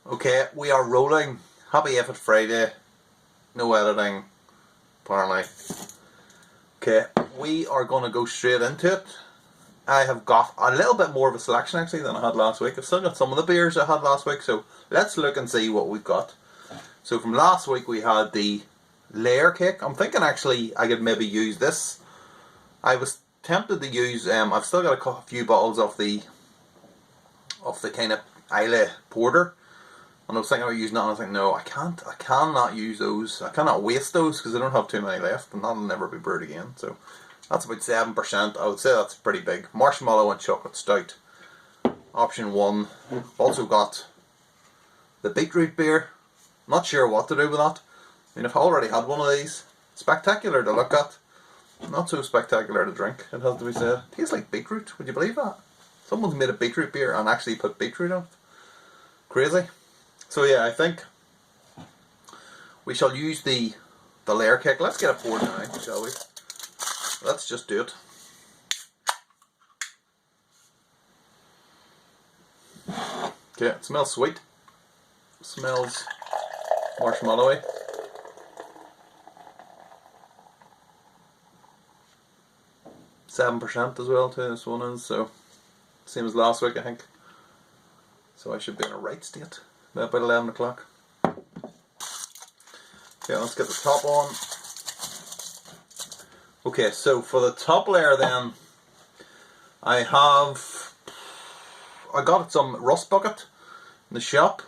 Okay, we are rolling. Happy Effort Friday. No editing, apparently. Okay, we are going to go straight into it. I have got a little bit more of a selection actually than I had last week. I've still got some of the beers I had last week, so let's look and see what we've got. So from last week we had the layer cake. I'm thinking actually I could maybe use this. I was tempted to use, I've still got a few bottles of the kind of Islay Porter. And I was thinking about using that, and I was like, no, I cannot use those. I cannot waste those because I don't have too many left, and that'll never be brewed again. So that's about 7%. I would say that's pretty big. Marshmallow and chocolate stout. Option 1. Also got the beetroot beer. Not sure what to do with that. I mean, I've already had one of these. Spectacular to look at. Not so spectacular to drink, it has to be said. Tastes like beetroot. Would you believe that? Someone's made a beetroot beer and actually put beetroot on it. Crazy. So yeah, I think we shall use the layer cake. Let's get it poured now, shall we? Let's just do it. Okay, it smells sweet. It smells marshmallowy. %7 as well too, this one is, so same as last week I think. So I should be in a right state about 11 o'clock. Okay, let's get the top on. Okay, so for the top layer then, I got some Rust Bucket in the shop.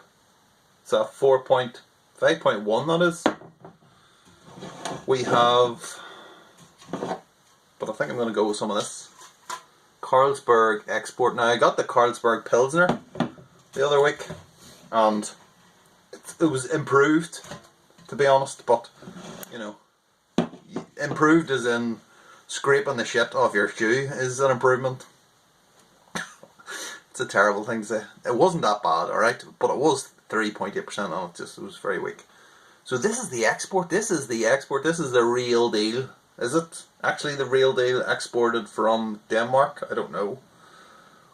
It's a 5.1 that is. We have, but I think I'm going to go with some of this Carlsberg Export. Now I got the Carlsberg Pilsner the other week, and it was improved, to be honest, but you know, improved as in scraping the shit off your shoe is an improvement. It's a terrible thing to say. It wasn't that bad, alright, but it was 3.8% on it, it was very weak. So this is the export, this is the real deal. Is it actually the real deal exported from Denmark? I don't know.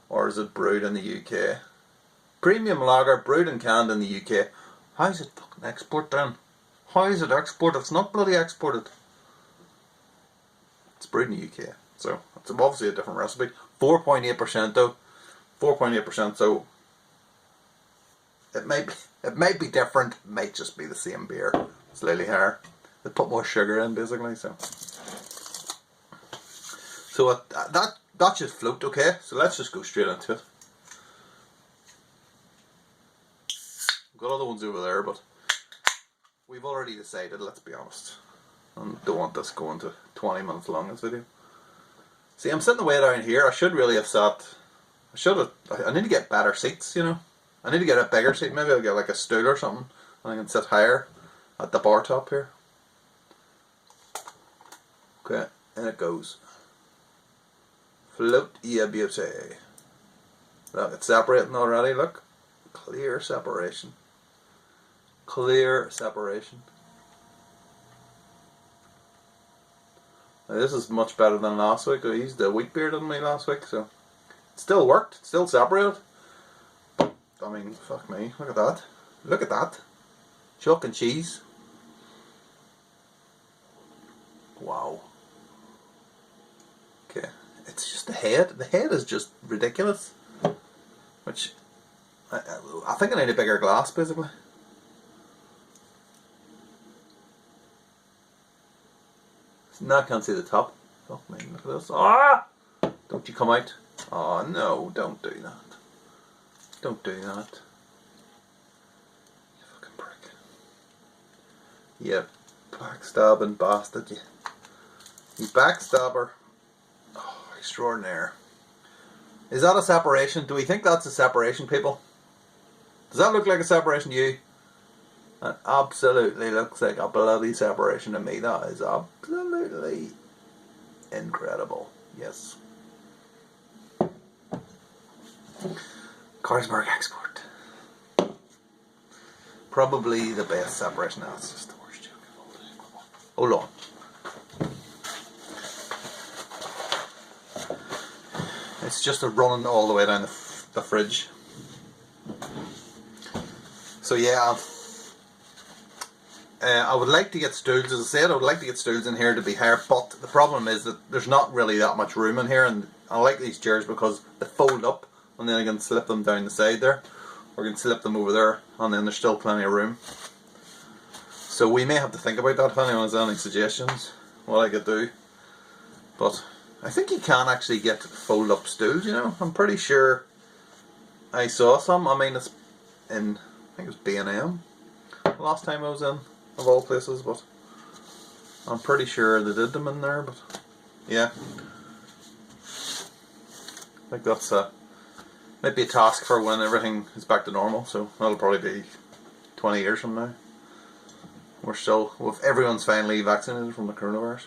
Or is it brewed in the UK? Premium lager brewed and canned in the UK. How is it fucking export then? How is it export? It's not bloody exported. It's brewed in the UK. So it's obviously a different recipe. 4.8% though. 4.8%, so it might be different. It might just be the same beer. It's Lily Hair. They put more sugar in basically, so that should float, okay? So let's just go straight into it. Got other ones over there, but we've already decided, let's be honest. I don't want this going to 20 minutes long, this video. See, I'm sitting way down here. I should really have sat. I need to get better seats, you know. I need to get a bigger seat. Maybe I'll get like a stool or something, and I can sit higher at the bar top here. Okay, in it goes. Float, yeah, beauty. Look, it's separating already, look. Clear separation. Clear separation. Now this is much better than last week. I used the wheat beer, didn't we, last week? So it still worked. It still separated. But, I mean, fuck me. Look at that. Look at that. Chalk and cheese. Wow. Okay. It's just the head. The head is just ridiculous. Which, I think I need a bigger glass, basically. Now I can't see the top. Fuck me, look at this. Ah! Don't you come out. Oh no, don't do that. Don't do that. You fucking prick. You backstabbing bastard, you. You backstabber. Oh, extraordinaire. Is that a separation? Do we think that's a separation, people? Does that look like a separation to you? It absolutely looks like a bloody separation to me. That is absolutely incredible. Yes. Carlsberg Export. Probably the best separation. No, it's just the worst joke of all time. Hold on. It's just a running all the way down the fridge. So yeah, I would like to get stools, as I said, I would like to get stools in here to be higher, but the problem is that there's not really that much room in here, and I like these chairs because they fold up, and then I can slip them down the side there, or I can slip them over there, and then there's still plenty of room. So we may have to think about that if anyone has any suggestions, what I could do. But I think you can actually get fold up stools, you know, I'm pretty sure I saw some. I mean, it's in, I think it was B&M last time I was in, of all places, but I'm pretty sure they did them in there. But yeah, I think that's might be a task for when everything is back to normal, so that'll probably be 20 years from now. We're still, if everyone's finally vaccinated from the coronavirus.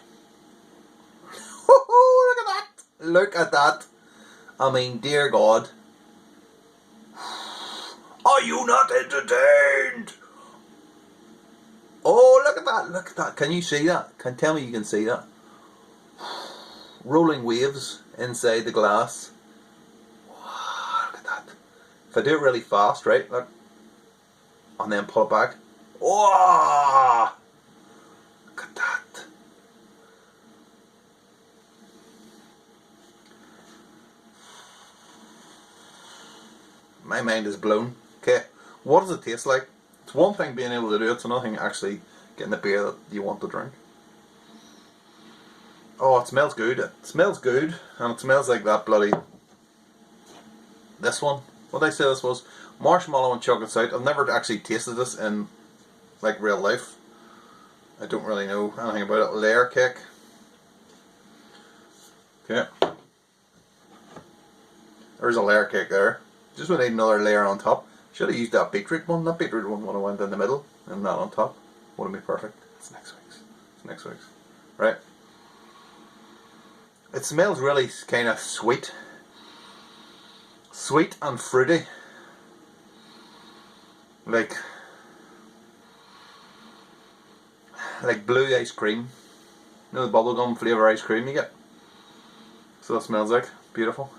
Look at that! Look at that! I mean, dear God. Are you not entertained? Oh, look at that, look at that. Can you see that? Can tell me you can see that? Rolling waves inside the glass. Wow, look at that. If I do it really fast, right, look, and then pull it back. Wow! Look at that. My mind is blown. Okay, what does it taste like? It's one thing being able to do it, it's another thing actually getting the beer that you want to drink. Oh, it smells good. It smells good, and it smells like that bloody... This one. What did I say this was? Marshmallow and chocolate stout. I've never actually tasted this in, like, real life. I don't really know anything about it. Layer cake. Okay. There's a layer cake there. Just we need another layer on top. Should have used that beetroot one. That beetroot one would have went in the middle and that on top. Would have been perfect. It's next week's. It's next week's. Right. It smells really kind of sweet. Sweet and fruity. Like blue ice cream. You know the bubblegum flavour ice cream you get? So that smells like. Beautiful.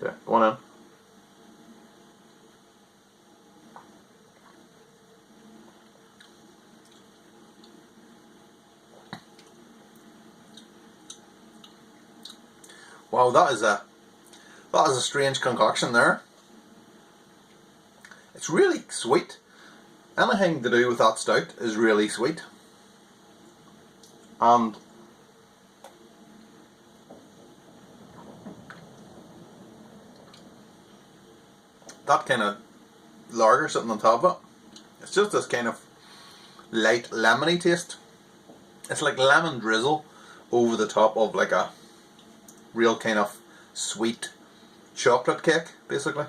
Yeah, go on in. Wow, that is a strange concoction there. It's really sweet. Anything to do with that stout is really sweet. And that kind of lager sitting on top of it, it's just this kind of light lemony taste. It's like lemon drizzle over the top of like a real kind of sweet chocolate cake, basically.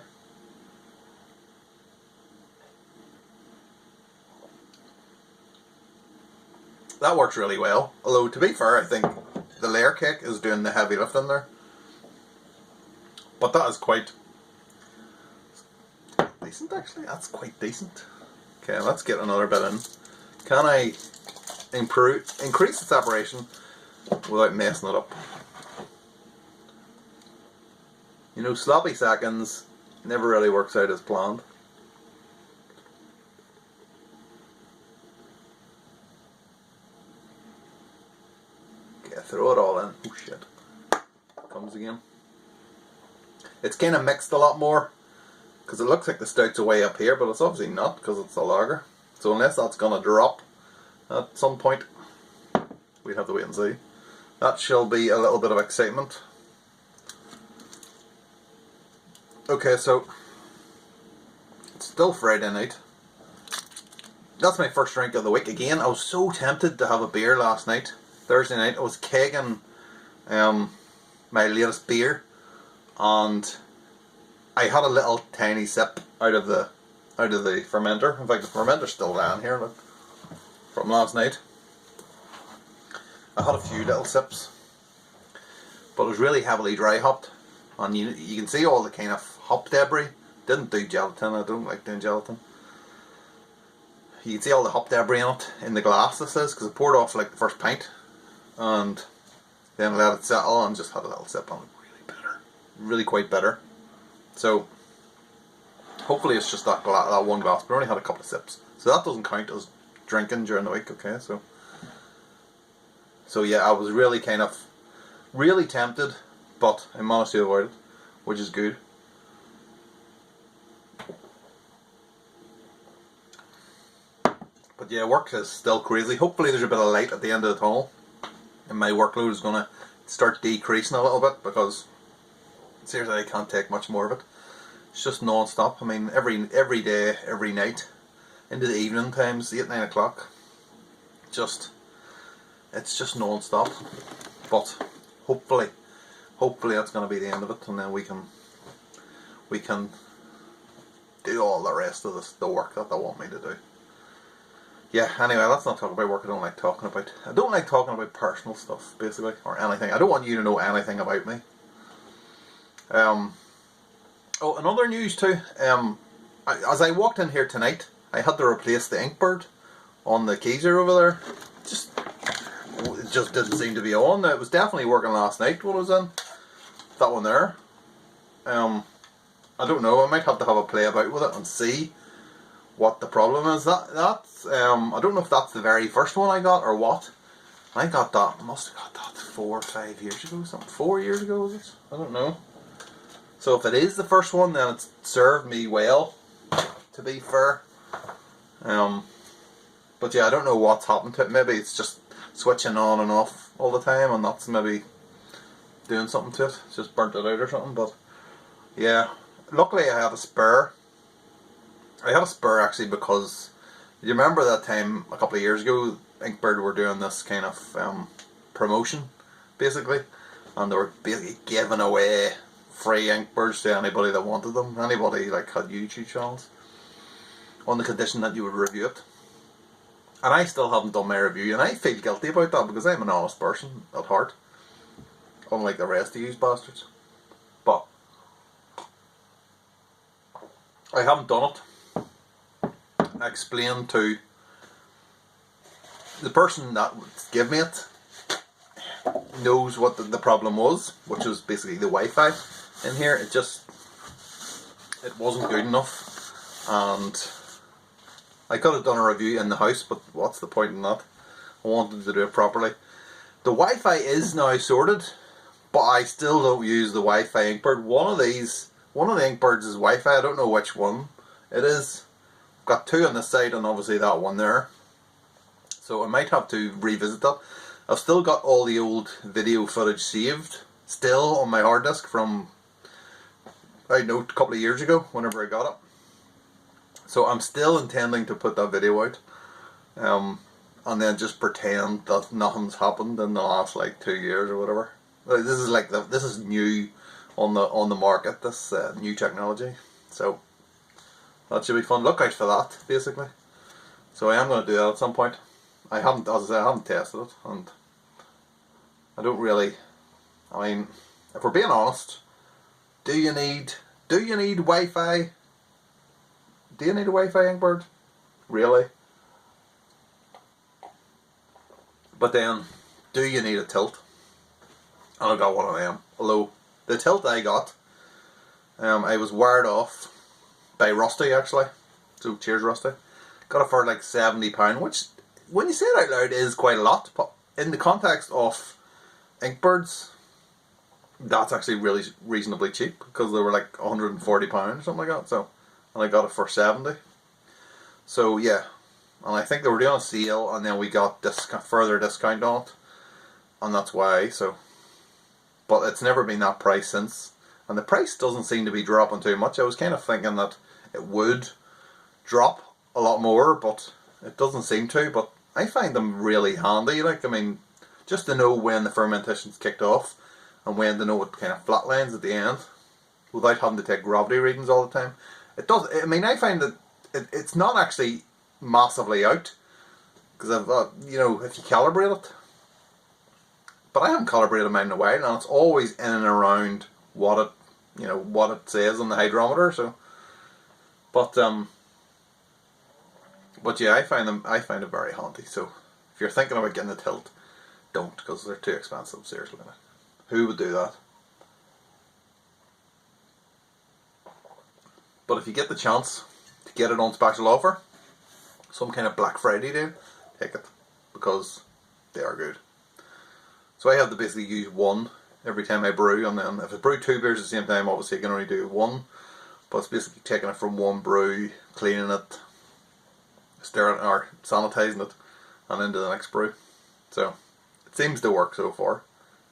That works really well. Although, to be fair, I think the layer cake is doing the heavy lifting there. But that is quite decent, actually. That's quite decent. Okay, let's get another bit in. Can I increase the separation without messing it up? You know, sloppy seconds never really works out as planned. Okay, throw it all in. Oh shit. Comes again. It's kind of mixed a lot more, because it looks like the stout's way up here, but it's obviously not, because it's a lager. So unless that's going to drop at some point, we'd have to wait and see. That shall be a little bit of excitement. Okay, so it's still Friday night. That's my first drink of the week. Again, I was so tempted to have a beer last night. Thursday night, I was kegging my latest beer, and I had a little tiny sip out of the fermenter. In fact, the fermenter's still down here, look, from last night. I had a few little sips, but it was really heavily dry hopped, and you can see all the kind of hop debris. Didn't do gelatin. I don't like doing gelatin. You can see all the hop debris in it in the glass. This is because I poured off like the first pint, and then let it settle and just had a little sip, and it was really bitter, really quite bitter. So hopefully it's just that one glass, but I only had a couple of sips. So that doesn't count as drinking during the week, okay? So yeah, I was really really tempted, but I managed to avoid it, which is good. But yeah, work is still crazy. Hopefully there's a bit of light at the end of the tunnel, and my workload is going to start decreasing a little bit, because seriously I can't take much more of it. It's just non-stop. I mean, every day, every night, into the evening times, 8-9 o'clock. It's just non-stop. But hopefully that's going to be the end of it, and then we can do all the rest of the work that they want me to do. Yeah, anyway, let's not talk about work. I don't like talking about personal stuff, basically, or anything. I don't want you to know anything about me. Oh, another news too. As I walked in here tonight, I had to replace the Inkbird on the Kaiser over there. It just didn't seem to be on. It was definitely working last night when I was in. That one there. I don't know. I might have to have a play about with it and see what the problem is. That's I don't know if that's the very first one I got or what. I must have got that 4 or 5 years ago, something. 4 years ago, was it? I don't know. So if it is the first one, then it's served me well, to be fair. But yeah, I don't know what's happened to it. Maybe it's just switching on and off all the time, and that's maybe doing something to it. It's just burnt it out or something. But yeah, luckily I had a spare. I had a spare actually, because you remember that time a couple of years ago, Inkbird were doing this kind of promotion, basically, and they were basically giving away free Inkbirds to anybody that wanted them. Anybody like had YouTube channels, on the condition that you would review it. And I still haven't done my review, and I feel guilty about that, because I'm an honest person at heart, unlike the rest of you bastards. But I haven't done it. I explained to the person that would give me it, knows what the problem was, which was basically the Wi-Fi in here. It wasn't good enough, and I could have done a review in the house, but what's the point in that? I wanted to do it properly. The Wi-Fi is now sorted, but I still don't use the Wi-Fi Inkbird. One of the Inkbirds is Wi-Fi. I don't know which one it is. I've got two on this side, and obviously that one there. So I might have to revisit that. I've still got all the old video footage saved, still on my hard disk from, I don't know, a couple of years ago, whenever I got it. So I'm still intending to put that video out, and then just pretend that nothing's happened in the last like 2 years or whatever. This is new on the market. This new technology, so that should be fun. Look out for that, basically. So I am going to do that at some point. I haven't tested it, and I don't really. I mean, if we're being honest, do you need Wi-Fi? Do you need a Wi-Fi Inkbird? Really? But then, do you need a tilt? And I got one of them. Although, the tilt I got, I was wired off by Rusty, actually. So, cheers Rusty. Got it for like £70, which, when you say it out loud, is quite a lot. But in the context of Inkbirds, that's actually really reasonably cheap, because they were like £140 or something like that. So, and I got it for 70. So yeah, and I think they were doing a sale, and then we got further discount on it, and that's why. So, but it's never been that price since, and the price doesn't seem to be dropping too much. I was kind of thinking that it would drop a lot more, but it doesn't seem to. But I find them really handy. Like, I mean, just to know when the fermentation's kicked off, and when to know what kind of flat lines at the end, without having to take gravity readings all the time. It does. I mean, I find that it's not actually massively out, because I've if you calibrate it. But I haven't calibrated mine in a while, and it's always in and around what it says on the hydrometer. So, but yeah, I find it very handy. So if you're thinking about getting a tilt, don't, because they're too expensive. Seriously, who would do that? But if you get the chance to get it on special offer, some kind of Black Friday deal, take it, because they are good. So I have to basically use one every time I brew, and then if I brew 2 beers at the same time, obviously I can only do one. But it's basically taking it from one brew, cleaning it, stirring it, or sanitising it, and into the next brew. So it seems to work so far. I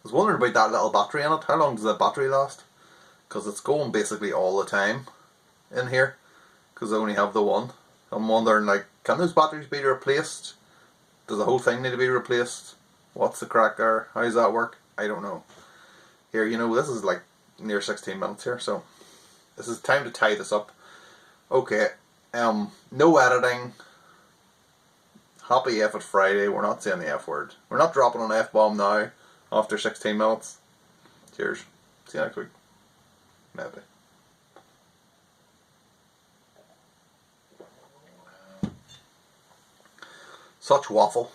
was wondering about that little battery in it. How long does that battery last? Because it's going basically all the time in here, because I only have the one. I'm wondering, like, can those batteries be replaced? Does the whole thing need to be replaced? What's the crack there? How does that work? I don't know. Here, you know, this is like near 16 minutes here, so this is time to tie this up. Okay, no editing. Happy F it Friday. We're not saying the F word. We're not dropping an F-bomb now after 16 minutes. Cheers. See you next week. Maybe. Such waffle.